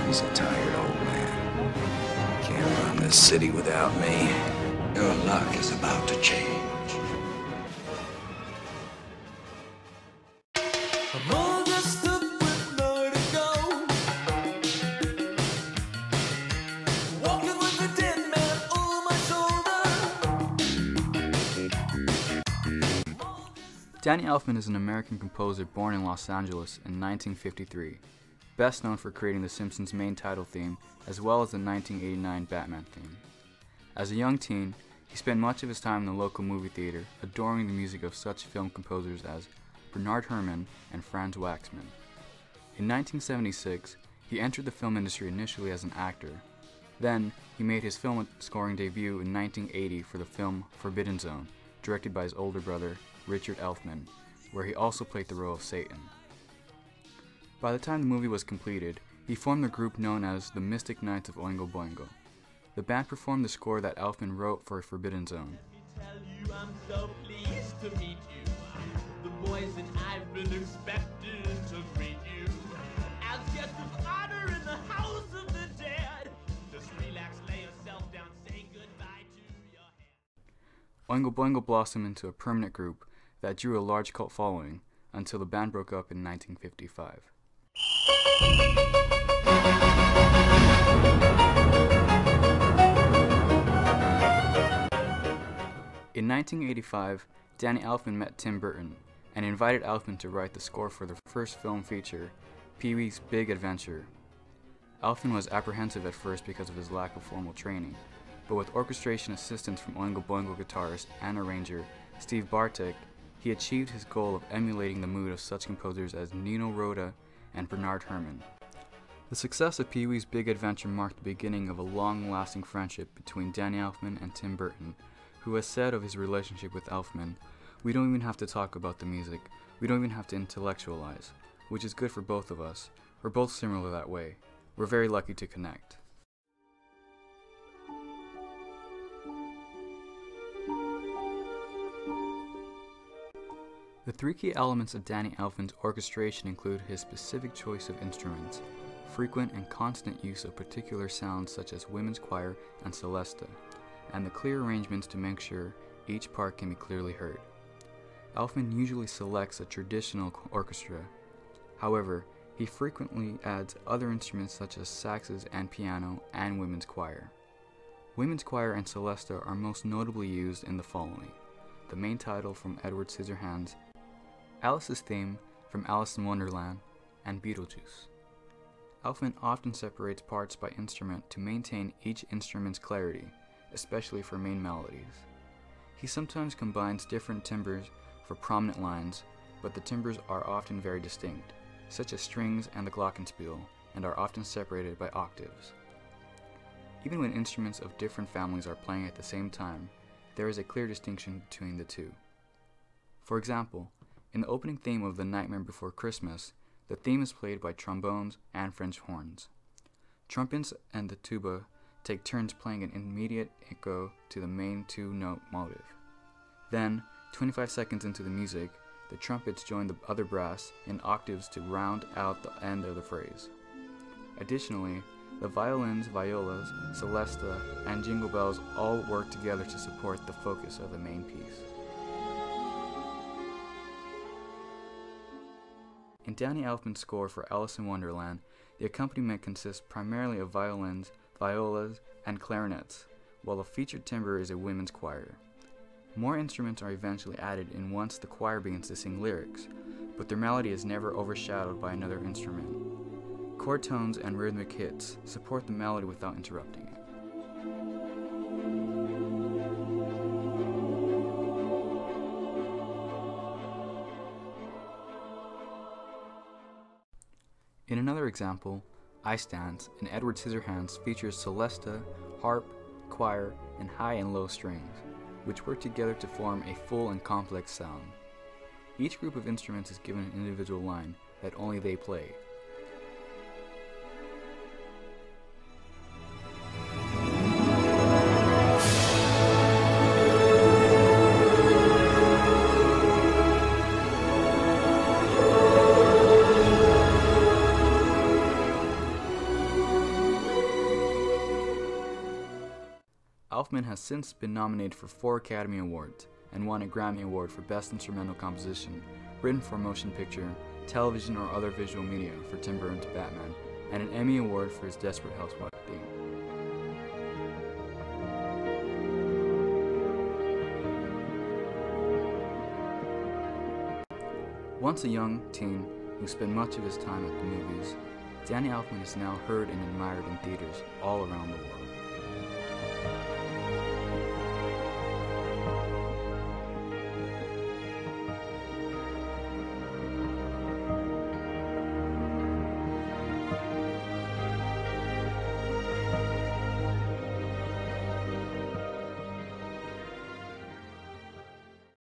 He's a tired old man. Can't run this city without me. Your luck is about to change. I'm all dressed up with nowhere to go. Walking with a dead man on my shoulder. Danny Elfman is an American composer born in Los Angeles in 1953, best known for creating The Simpsons' main title theme as well as the 1989 Batman theme. As a young teen, he spent much of his time in the local movie theater adoring the music of such film composers as Bernard Herrmann and Franz Waxman. In 1976, he entered the film industry initially as an actor. Then, he made his film scoring debut in 1980 for the film Forbidden Zone, directed by his older brother, Richard Elfman, where he also played the role of Satan. By the time the movie was completed, he formed the group known as the Mystic Knights of Oingo Boingo. The band performed the score that Elfman wrote for Forbidden Zone. Let me tell you, I'm so pleased to meet you. The boys and I've been expecting to greet you as guests of honor in the house of the dead. Just relax, lay yourself down, say goodbye to your head. Oingo Boingo blossomed into a permanent group that drew a large cult following until the band broke up in 1955. In 1985, Danny Elfman met Tim Burton and invited Elfman to write the score for their first film feature, Pee-wee's Big Adventure. Elfman was apprehensive at first because of his lack of formal training, but with orchestration assistance from Oingo Boingo guitarist and arranger Steve Bartek, he achieved his goal of emulating the mood of such composers as Nino Rota and Bernard Herrmann. The success of Pee-wee's Big Adventure marked the beginning of a long-lasting friendship between Danny Elfman and Tim Burton, who has said of his relationship with Elfman, "We don't even have to talk about the music, we don't even have to intellectualize, which is good for both of us. We're both similar that way. We're very lucky to connect." The three key elements of Danny Elfman's orchestration include his specific choice of instruments, frequent and constant use of particular sounds such as women's choir and celesta, and the clear arrangements to make sure each part can be clearly heard. Elfman usually selects a traditional orchestra. However, he frequently adds other instruments such as saxes and piano and women's choir. Women's choir and celesta are most notably used in the following: the main title from Edward Scissorhands, Alice's theme from Alice in Wonderland, and Beetlejuice. Elfman often separates parts by instrument to maintain each instrument's clarity, especially for main melodies. He sometimes combines different timbres for prominent lines, but the timbres are often very distinct, such as strings and the glockenspiel, and are often separated by octaves. Even when instruments of different families are playing at the same time, there is a clear distinction between the two. For example, in the opening theme of The Nightmare Before Christmas, the theme is played by trombones and French horns. Trumpets and the tuba take turns playing an immediate echo to the main two-note motive. Then, 25 seconds into the music, the trumpets join the other brass in octaves to round out the end of the phrase. Additionally, the violins, violas, celesta, and jingle bells all work together to support the focus of the main piece. In Danny Elfman's score for Alice in Wonderland, the accompaniment consists primarily of violins, violas, and clarinets, while the featured timbre is a women's choir. More instruments are eventually added in once the choir begins to sing lyrics, but their melody is never overshadowed by another instrument. Chord tones and rhythmic hits support the melody without interrupting it. In another example, Ice Dance in Edward Scissorhands features celesta, harp, choir, and high and low strings. which work together to form a full and complex sound. Each group of instruments is given an individual line that only they play. Elfman has since been nominated for 4 Academy Awards and won a Grammy Award for Best Instrumental Composition, written for motion picture, television, or other visual media for Tim Burton's Batman, and an Emmy Award for his Desperate Housewife theme. Once a young teen who spent much of his time at the movies, Danny Elfman is now heard and admired in theaters all around the world.